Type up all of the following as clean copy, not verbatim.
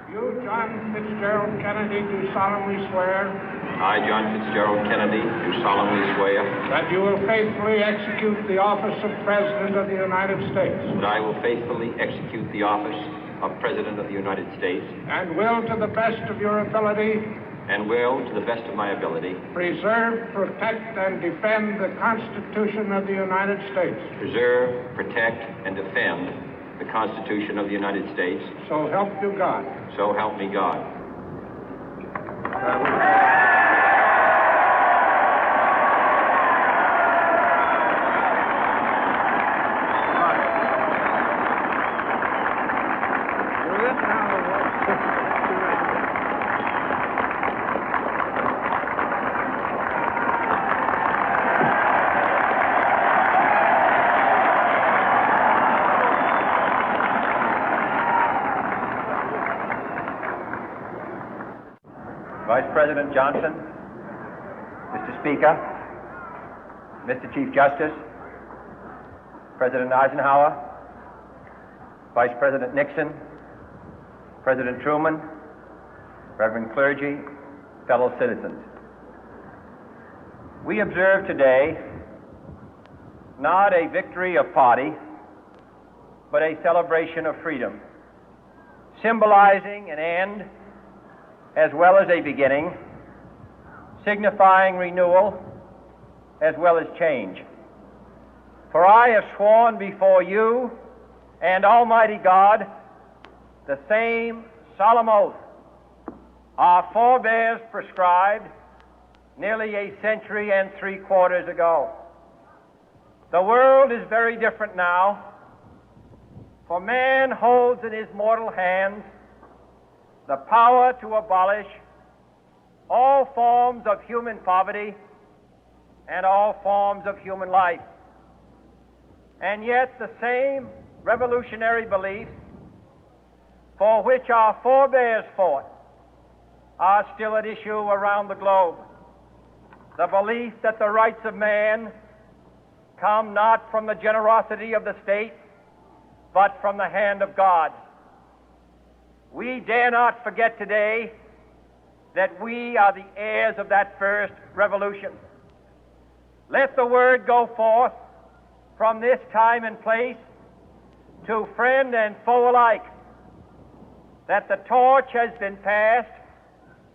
You, John Fitzgerald Kennedy, do solemnly swear. I, John Fitzgerald Kennedy, do solemnly swear. That you will faithfully execute the office of President of the United States. That I will faithfully execute the office of President of the United States. And will, to the best of your ability. And will, to the best of my ability. Preserve, protect, and defend the Constitution of the United States. Preserve, protect, and defend the Constitution of the United States. So help you God. So help me God. Vice President Johnson, Mr. Speaker, Mr. Chief Justice, President Eisenhower, Vice President Nixon, President Truman, Reverend clergy, fellow citizens. We observe today not a victory of party, but a celebration of freedom, symbolizing an end as well as a beginning, signifying renewal as well as change. For I have sworn before you and Almighty God the same solemn oath our forebears prescribed nearly a century and 3/4 ago. The world is very different now, for man holds in his mortal hands the power to abolish all forms of human poverty and all forms of human life. And yet the same revolutionary beliefs for which our forebears fought are still at issue around the globe. The belief that the rights of man come not from the generosity of the state, but from the hand of God. We dare not forget today that we are the heirs of that first revolution. Let the word go forth from this time and place to friend and foe alike that the torch has been passed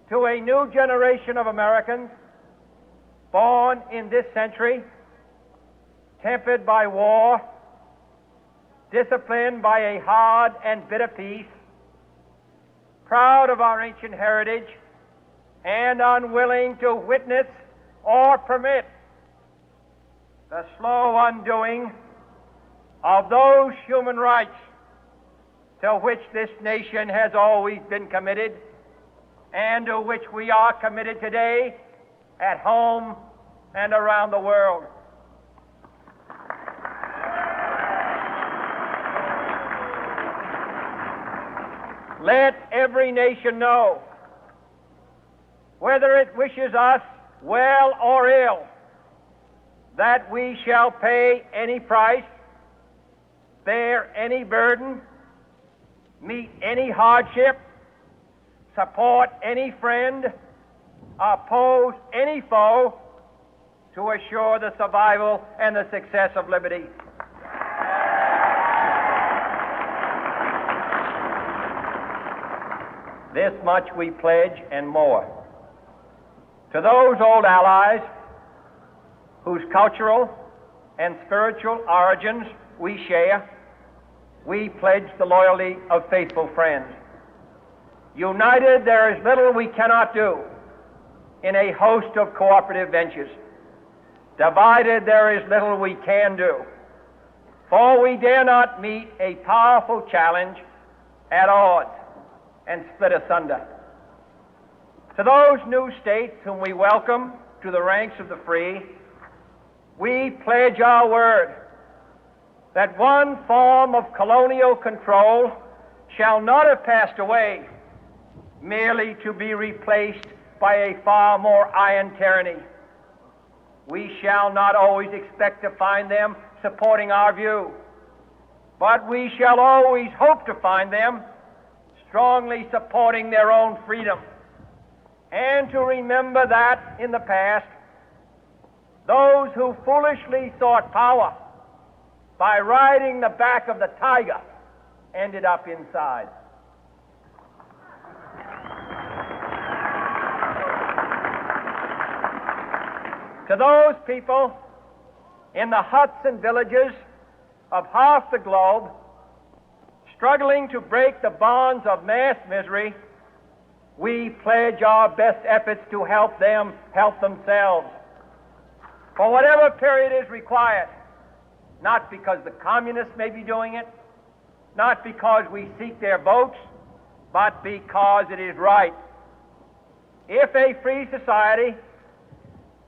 to a new generation of Americans born in this century, tempered by war, disciplined by a hard and bitter peace, proud of our ancient heritage, and unwilling to witness or permit the slow undoing of those human rights to which this nation has always been committed and to which we are committed today at home and around the world. Let every nation know, whether it wishes us well or ill, that we shall pay any price, bear any burden, meet any hardship, support any friend, oppose any foe to assure the survival and the success of liberty. This much we pledge and more. To those old allies whose cultural and spiritual origins we share, we pledge the loyalty of faithful friends. United, there is little we cannot do in a host of cooperative ventures. Divided, there is little we can do, for we dare not meet a powerful challenge at odds and split asunder. To those new states whom we welcome to the ranks of the free, we pledge our word that one form of colonial control shall not have passed away, merely to be replaced by a far more iron tyranny. We shall not always expect to find them supporting our view, but we shall always hope to find them strongly supporting their own freedom, and to remember that in the past, those who foolishly sought power by riding the back of the tiger ended up inside. To those people in the huts and villages of half the globe struggling to break the bonds of mass misery, we pledge our best efforts to help them help themselves for whatever period is required, not because the communists may be doing it, not because we seek their votes, but because it is right. If a free society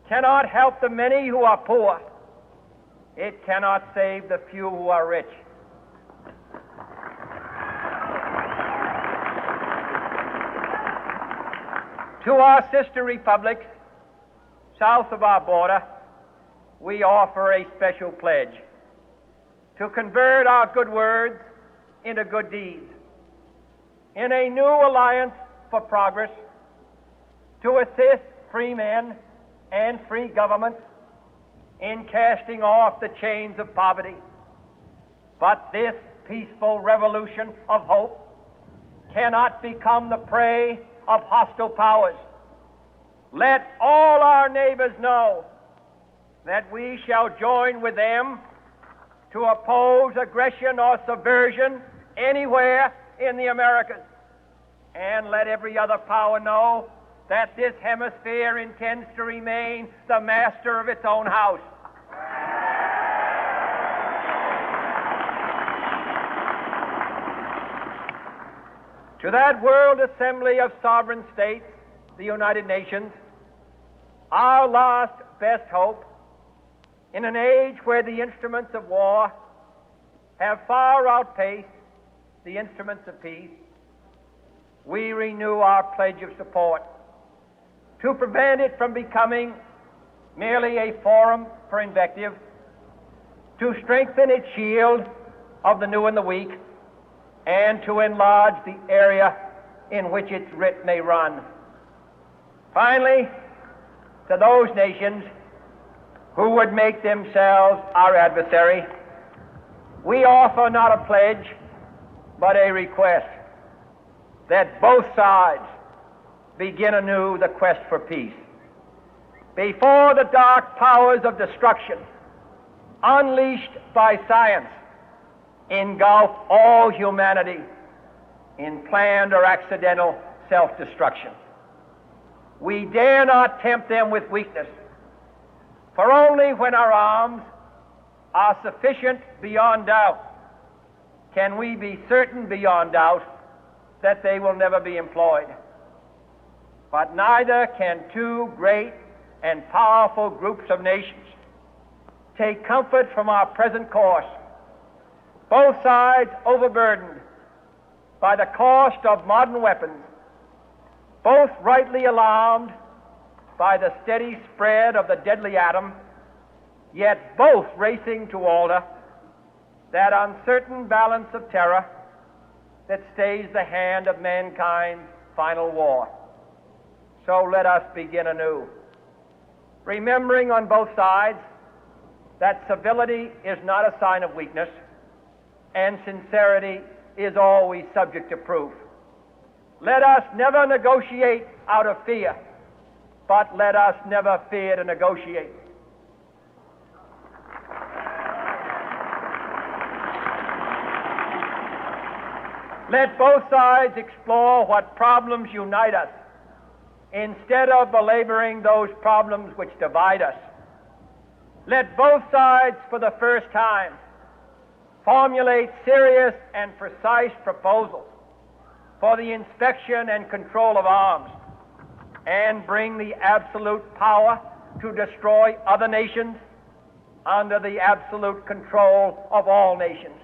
cannot help the many who are poor, it cannot save the few who are rich. To our sister republics south of our border, we offer a special pledge to convert our good words into good deeds, in a new alliance for progress, to assist free men and free governments in casting off the chains of poverty. But this peaceful revolution of hope cannot become the prey of hostile powers. Let all our neighbors know that we shall join with them to oppose aggression or subversion anywhere in the Americas. And let every other power know that this hemisphere intends to remain the master of its own house. To that World Assembly of Sovereign States, the United Nations, our last best hope, in an age where the instruments of war have far outpaced the instruments of peace, we renew our pledge of support to prevent it from becoming merely a forum for invective, to strengthen its shield of the new and the weak, and to enlarge the area in which its writ may run. Finally, to those nations who would make themselves our adversary, we offer not a pledge, but a request that both sides begin anew the quest for peace. Before the dark powers of destruction, unleashed by science, engulf all humanity in planned or accidental self-destruction, we dare not tempt them with weakness, for only when our arms are sufficient beyond doubt can we be certain beyond doubt that they will never be employed. But neither can two great and powerful groups of nations take comfort from our present course, both sides overburdened by the cost of modern weapons, both rightly alarmed by the steady spread of the deadly atom, yet both racing to alter that uncertain balance of terror that stays the hand of mankind's final war. So let us begin anew, remembering on both sides that civility is not a sign of weakness, and sincerity is always subject to proof. Let us never negotiate out of fear, but let us never fear to negotiate. Let both sides explore what problems unite us, instead of belaboring those problems which divide us. Let both sides, for the first time, formulate serious and precise proposals for the inspection and control of arms, and bring the absolute power to destroy other nations under the absolute control of all nations.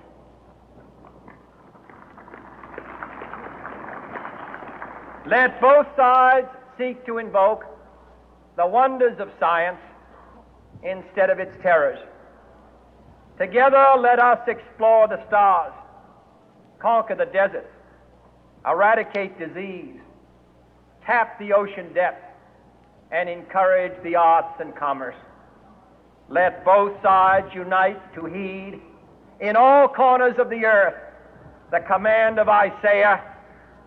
Let both sides seek to invoke the wonders of science instead of its terrors. Together let us explore the stars, conquer the deserts, eradicate disease, tap the ocean depth, and encourage the arts and commerce. Let both sides unite to heed in all corners of the earth the command of Isaiah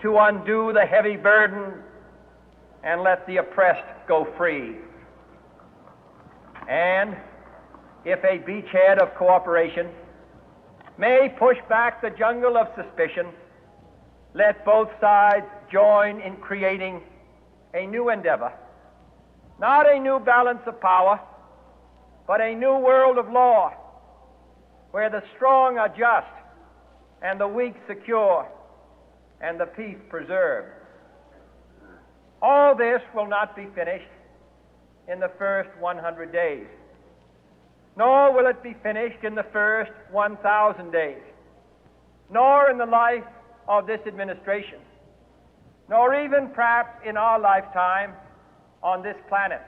to undo the heavy burden and let the oppressed go free. And if a beachhead of cooperation may push back the jungle of suspicion, let both sides join in creating a new endeavor, not a new balance of power, but a new world of law, where the strong are just and the weak secure and the peace preserved. All this will not be finished in the first 100 days, nor will it be finished in the first 1,000 days, nor in the life of this administration, nor even perhaps in our lifetime on this planet.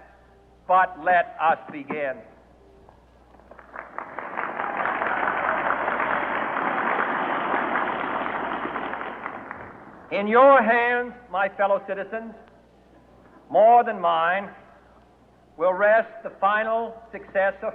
But let us begin. In your hands, my fellow citizens, more than mine, will rest the final success of